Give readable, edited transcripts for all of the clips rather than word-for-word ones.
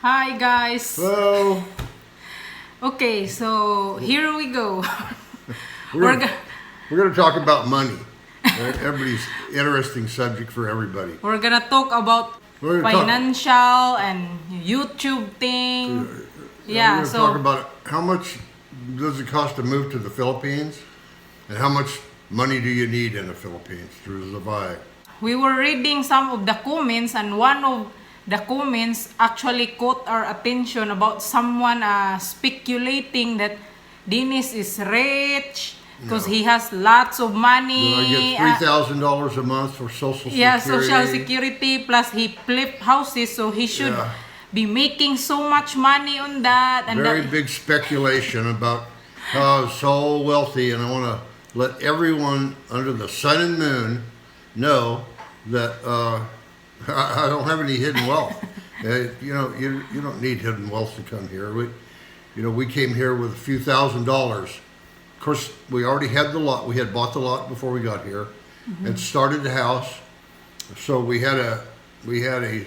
Hi guys. Hello. Okay, so here we go. We're gonna talk about money. Everybody's interesting subject for everybody. We're gonna talk about We're gonna financial and YouTube thing. We're gonna talk about how much does it cost to move to the Philippines, and how much money do you need in the Philippines to survive. We were reading some of the comments, and one of the comments actually caught our attention about someone speculating that Dennis is rich because he has lots of money. I get $3,000 a month for Social Security. Yeah, Social Security, plus he flipped houses, so he should be making so much money on that. And very big speculation about how I'm so wealthy, and I want to let everyone under the sun and moon know that I don't have any hidden wealth. You don't need hidden wealth to come here. We came here with a few $1,000s. Of course, we already had the lot. We had bought the lot before we got here, and started the house. So we had a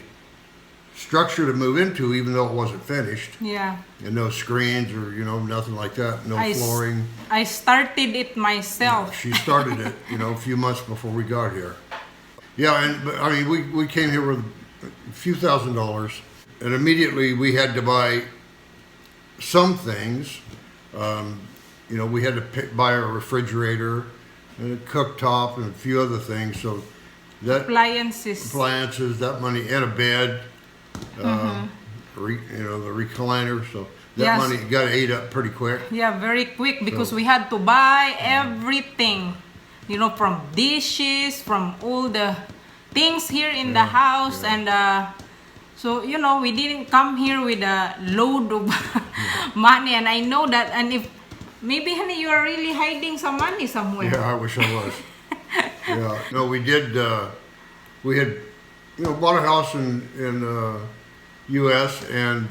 structure to move into, even though it wasn't finished. Yeah. And no screens or nothing like that. No flooring. I started it myself. She started it, a few months before we got here. Yeah, but I mean, we came here with a few $1,000s, and immediately we had to buy some things. We had to buy a refrigerator and a cooktop and a few other things. So that appliances, that money, and a bed, the recliner. So that money got ate up pretty quick. Yeah, very quick, because we had to buy everything. From dishes, from all the things here in the house. And so, we didn't come here with a load of money. And I know that. And if maybe, honey, you are really hiding some money somewhere. Yeah, I wish I was. Yeah. No, we did. We had, bought a house in U.S. and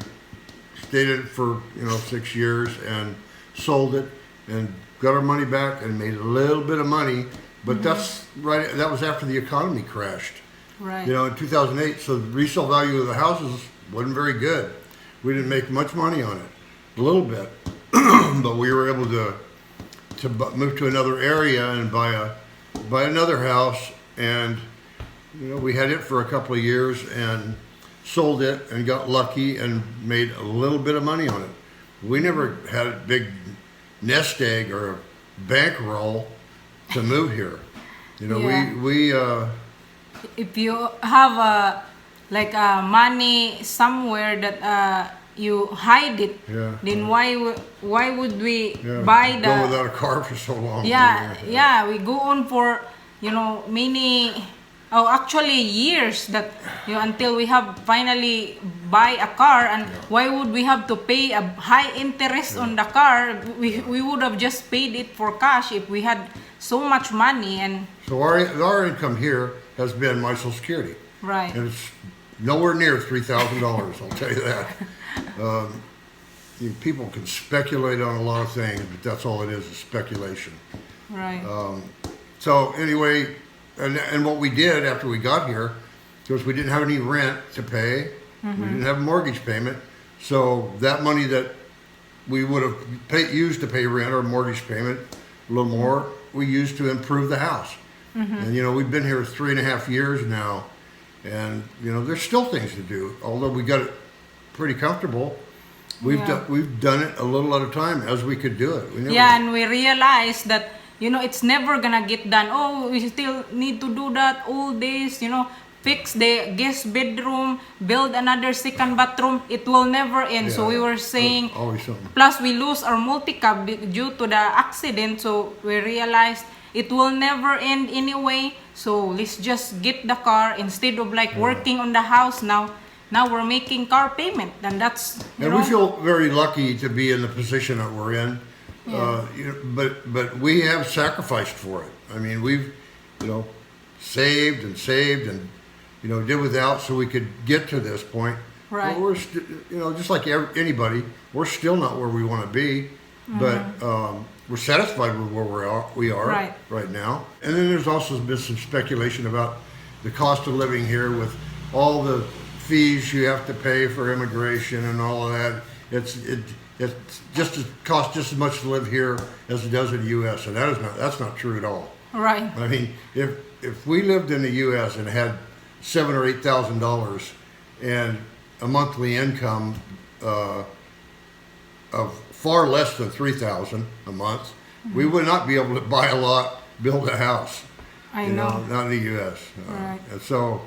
stayed in it for, 6 years and sold it and got our money back and made a little bit of money, but that's right. That was after the economy crashed. Right. In 2008. So the resale value of the houses wasn't very good. We didn't make much money on it, a little bit, but we were able to move to another area and buy another house, and we had it for a couple of years and sold it and got lucky and made a little bit of money on it. We never had a big nest egg or a bankroll to move here. We if you have money somewhere that you hide it, then why would we buy the go without a car for so long? We go on for actually years that until we have finally buy a car. And why would we have to pay a high interest on the car? We would have just paid it for cash if we had so much money. And so our income here has been my Social Security, right, and it's nowhere near $3,000. I'll tell you that. People can speculate on a lot of things, but that's all it is speculation. Right. So anyway. And what we did after we got here, because we didn't have any rent to pay, we didn't have a mortgage payment, so that money that we would have used to pay rent or mortgage payment, a little more, we used to improve the house. And we've been here 3.5 years now, and there's still things to do. Although we got it pretty comfortable, we've done it a little at a time as we could do it. And we realized that it's never gonna get done. Oh, we still need to do that, all this, fix the guest bedroom, build another second bathroom. It will never end. So we were saying, always something. Plus we lose our multi-cab due to the accident. So we realized it will never end anyway. So let's just get the car instead of working on the house now. Now we're making car payment, and that's and we feel very lucky to be in the position that we're in. But we have sacrificed for it. I mean, we've saved and did without so we could get to this point. Right. But we're just like anybody, we're still not where we want to be, but we're satisfied with where we are right now. And then there's also been some speculation about the cost of living here with all the fees you have to pay for immigration and all of that. It's costs just as much to live here as it does in the U.S. and that's not true at all. Right. I mean, if we lived in the U.S. and had $7,000 or $8,000 and a monthly income of far less than $3,000 a month, we would not be able to buy a lot, build a house. I know. Not in the U.S. Right. And so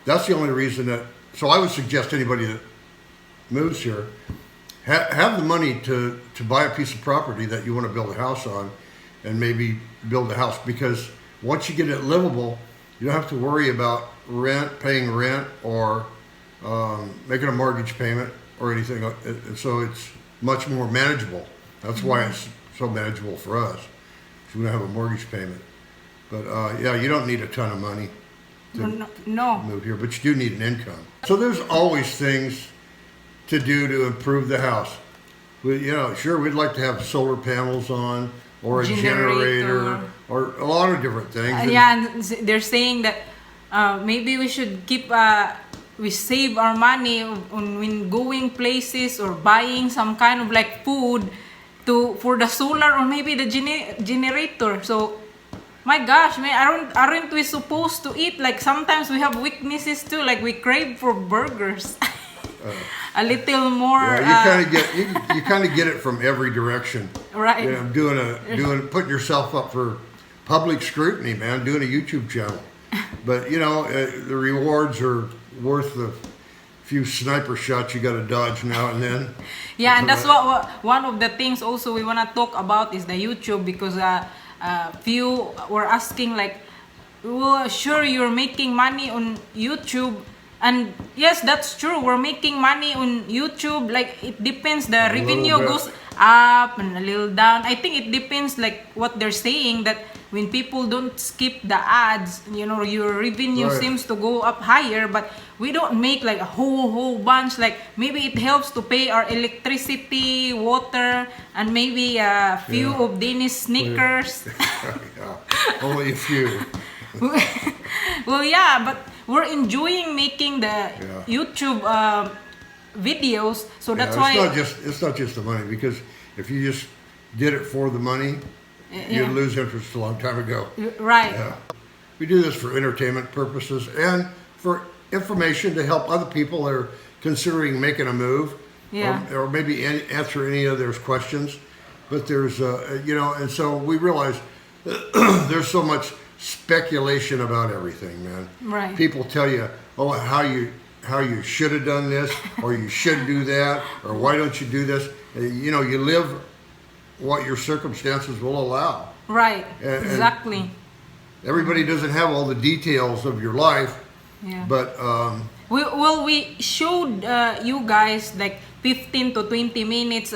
that's the only reason that. So I would suggest anybody that moves here have the money to buy a piece of property that you want to build a house on, and maybe build a house, because once you get it livable, you don't have to worry about paying rent, or making a mortgage payment or anything. And so it's much more manageable. That's why it's so manageable for us. We don't have a mortgage payment. But yeah, you don't need a ton of money to move here, but you do need an income. So there's always things to do to improve the house. Sure, we'd like to have solar panels on, or a generator, or a lot of different things. Yeah, and they're saying that maybe we should we save our money when going places or buying some kind of like food for the solar, or maybe the generator. So, my gosh, man, aren't we supposed to eat? Like sometimes we have weaknesses too. Like we crave for burgers. A little more. Yeah, you kind of get it from every direction. Right. Putting yourself up for public scrutiny, man. Doing a YouTube channel, but the rewards are worth the few sniper shots you got to dodge now and then. Yeah, and that's what one of the things also we want to talk about is the YouTube, because few were asking like, well, sure, you're making money on YouTube. And yes, that's true. We're making money on YouTube. Like, it depends. The revenue goes up and a little down. I think it depends, like what they're saying, that when people don't skip the ads, your revenue seems to go up higher. But we don't make like a whole bunch. Like, maybe it helps to pay our electricity, water, and maybe a few of Dennis sneakers. Only a few. Well, yeah, but we're enjoying making the YouTube videos, so that's why it's not just the money, because if you just did it for the money, you'd lose interest a long time ago. Right. Yeah. We do this for entertainment purposes and for information to help other people that are considering making a move, or maybe answer any of their questions. But there's and so we realize there's so much speculation about everything, man. Right. People tell you, how you should have done this, or you should do that, or why don't you do this? You live what your circumstances will allow. Right. Exactly. Everybody doesn't have all the details of your life. Yeah. But we showed you guys like 15 to 20 minutes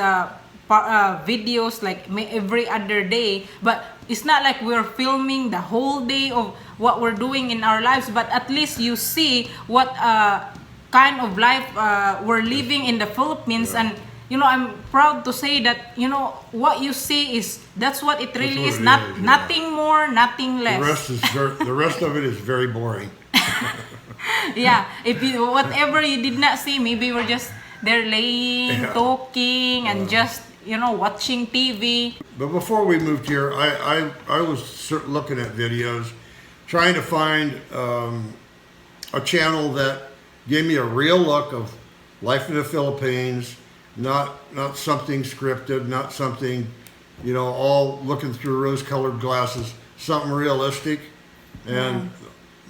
videos like every other day, but it's not like we're filming the whole day of what we're doing in our lives, but at least you see what kind of life we're living in the Philippines. And I'm proud to say that what you see that's what it really is. Nothing more, nothing less. The rest of it is very boring. Yeah, if whatever you did not see, maybe we're just there laying, talking, and just watching TV. But before we moved here, I was looking at videos, trying to find a channel that gave me a real look of life in the Philippines, not something scripted, not something, all looking through rose-colored glasses, something realistic. And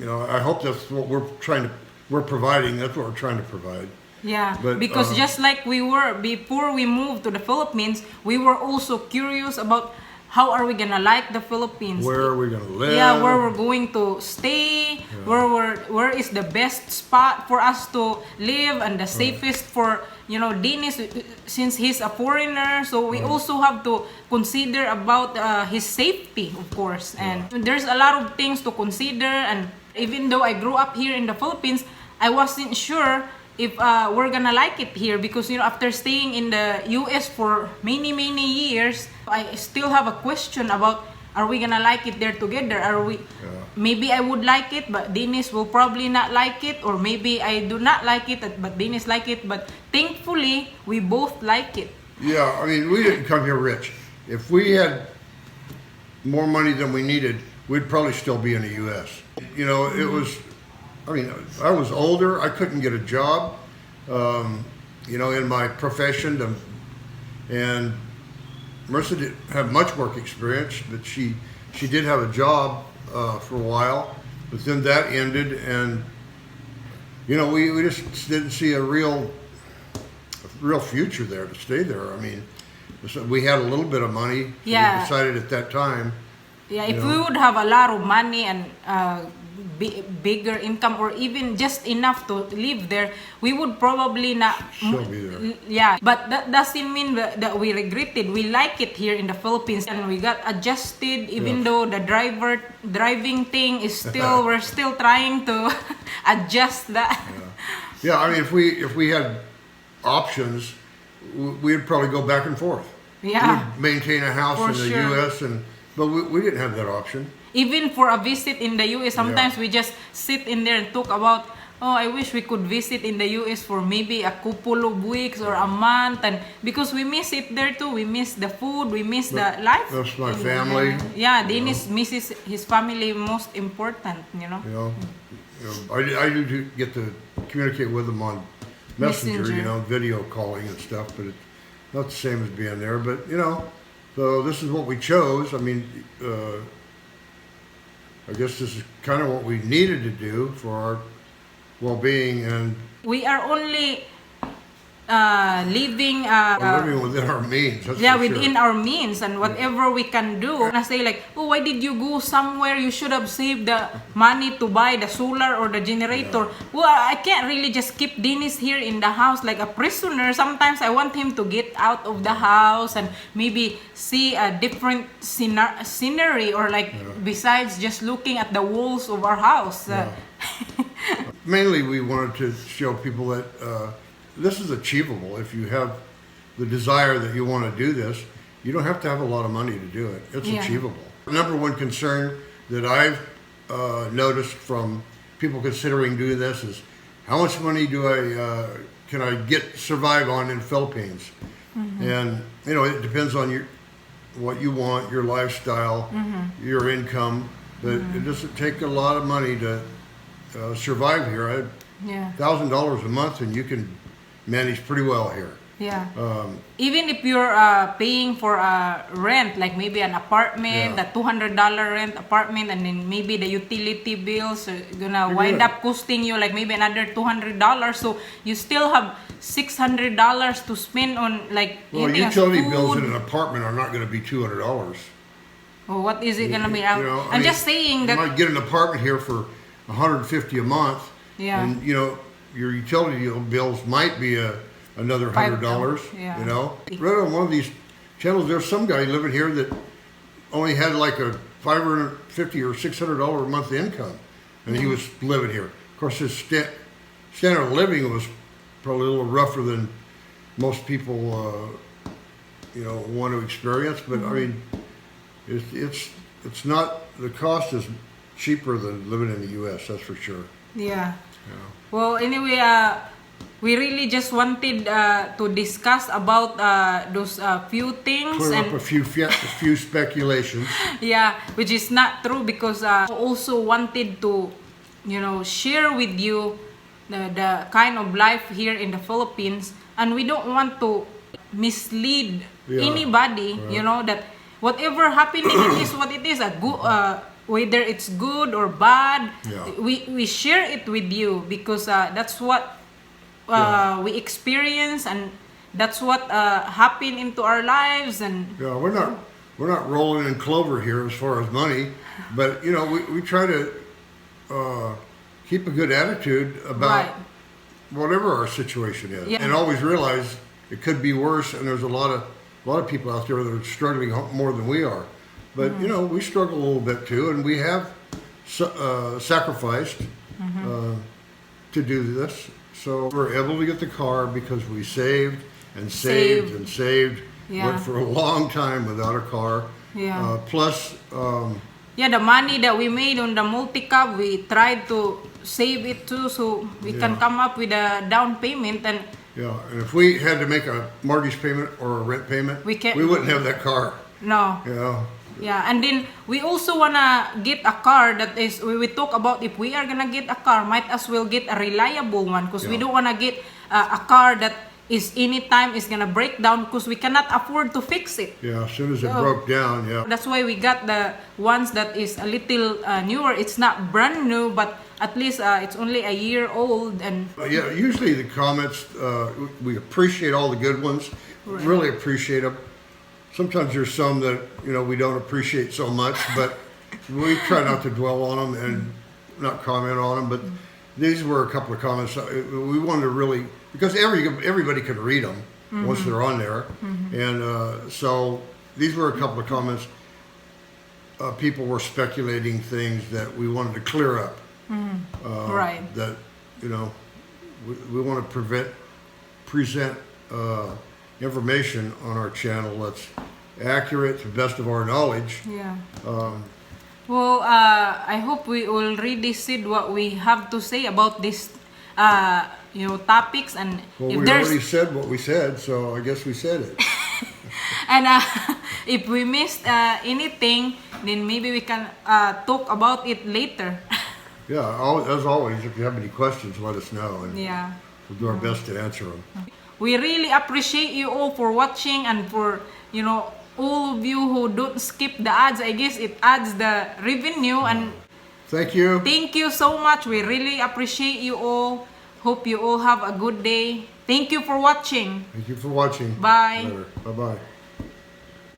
I hope that's what we're providing. That's what we're trying to provide. Yeah, but, because just like we were before we moved to the Philippines, we were also curious about how are we gonna like the Philippines. Where are we gonna live? Yeah, where we're going to stay. Yeah. Where is the best spot for us to live, and the safest for Dennis, since he's a foreigner. So we also have to consider about his safety, of course. And there's a lot of things to consider. And even though I grew up here in the Philippines, I wasn't sure if we're gonna like it here, because after staying in the US for many years, I still have a question about, are we gonna like it there together? Are we maybe I would like it, but Dennis will probably not like it, or maybe I do not like it, but Dennis like it. But thankfully, we both like it. Yeah, I mean, we didn't come here rich. If we had more money than we needed, we'd probably still be in the U.S. You know, it was, I mean, I was older. I couldn't get a job, you know, in my profession. And Marissa didn't have much work experience, but she did have a job for a while. But then that ended, and, you know, we just didn't see a real future there to stay there. I mean, so we had a little bit of money. So Yeah. we decided at that time. Yeah, You if know? we would have a lot of money and bigger income, or even just enough to live there, we would probably not. Still be there. Yeah, but that doesn't mean that we regret it. We like it here in the Philippines, and we got adjusted. Even Yeah. though the driving thing is still, we're still trying to adjust that. Yeah, I mean, if we had options, we'd probably go back and forth. Yeah. We'd maintain a house For in the sure. U.S. But we didn't have that option. Even for a visit in the US, sometimes Yeah. we just sit in there and talk about, oh, I wish we could visit in the US for maybe a couple of weeks or a month, and because we miss it there too. We miss the food, we miss the life. That's my family. Yeah, Dennis misses his family most important, you know. You know, I do get to communicate with them on Messenger, Messenger. you know, video calling and stuff, but it's not the same as being there. But, you know, so this is what we chose. I mean, I guess this is kind of what we needed to do for our well-being, and We are only living living within our means. That's yeah, for within sure. our means, and whatever we can do. And I say like, oh, why did you go somewhere? You should have saved the money to buy the solar or the generator. Well, I can't really just keep Dennis here in the house like a prisoner. Sometimes I want him to get out of the house and maybe see a different scenery, or like besides just looking at the walls of our house. Mainly, we wanted to show people that this is achievable. If you have the desire that you want to do this, you don't have to have a lot of money to do it. It's Yeah. achievable. Number one concern that I've noticed from people considering doing this is, how much money can I survive on in the Philippines? And, you know, it depends on what you want, your lifestyle, your income. But it doesn't take a lot of money to survive here. Yeah. $1,000 a month, and you can manage pretty well here. Yeah. Even if you're paying for a rent, like maybe an apartment, Yeah. the $200 rent apartment, and then maybe the utility bills are gonna You're wind good. up costing you like maybe another $200. So you still have $600 to spend on like Well, eating utility food. bills in an apartment are not going to be $200. Oh, what is it gonna be? You know, I'm just saying you that. might get an apartment here for $150 a month. Yeah. And, you know, your utility bills might be another $100. Yeah. You know, right on one of these channels, there's some guy living here that only had like a $550 or $600 a month income, and he was living here. Of course, his standard of living was probably a little rougher than most people, you know, want to experience. But I mean, it's not, the cost is cheaper than living in the U.S. That's for sure. Yeah. Yeah. Well, anyway, we really just wanted to discuss about those few things, Clear and up a few speculations. yeah, which is not true, because I also wanted to, you know, share with you the kind of life here in the Philippines, and we don't want to mislead Yeah. anybody. Right. You know that whatever happening, it is what it is. A good. Whether it's good or bad, Yeah. we share it with you, because that's what we experience, and that's what happened into our lives. And Yeah, we're not rolling in clover here as far as money, but you know, we try to keep a good attitude about Right. whatever our situation is, Yeah. and always realize it could be worse. And there's a lot of people out there that are struggling more than we are. But you know, we struggle a little bit too, and we have sacrificed to do this. So we're able to get the car because we saved and saved Saved. and saved. Yeah. Went for a long time without a car. Yeah. Plus, yeah, the money that we made on the multi-cab, we tried to save it too, so we can come up with a down payment. And Yeah, and if we had to make a mortgage payment or a rent payment, We can't- we wouldn't have that car. no, You know, yeah, and then we also wanna get a car that is. We talk about if we are gonna get a car, might as well get a reliable one, because we Yeah. don't wanna get a car that is anytime is gonna break down, because we cannot afford to fix it. yeah. As soon as it Oh. broke down, yeah. That's why we got the ones that is a little newer. It's not brand new, but at least it's only a year old. And Yeah, usually the comments, we appreciate all the good ones. Really appreciate them. Sometimes there's some that we don't appreciate so much, but we try not to dwell on them and not comment on them. But these were a couple of comments we wanted to really, because everybody can read them once they're on there, and so these were a couple of comments. People were speculating things that we wanted to clear up. right. That we want to present information on our channel that's accurate to the best of our knowledge. Yeah. Well, I hope we already said what we have to say about this, topics. And Well, if we there's already said what we said, so I guess we said it. and if we missed anything, then maybe we can talk about it later. Yeah, as always, if you have any questions, let us know, and Yeah. we'll do our best to answer them. We really appreciate you all for watching, and for all of you who don't skip the ads. I guess it adds the revenue, and Thank you. thank you so much. We really appreciate you all. Hope you all have a good day. Thank you for watching. Thank you for watching. Bye. Bye bye.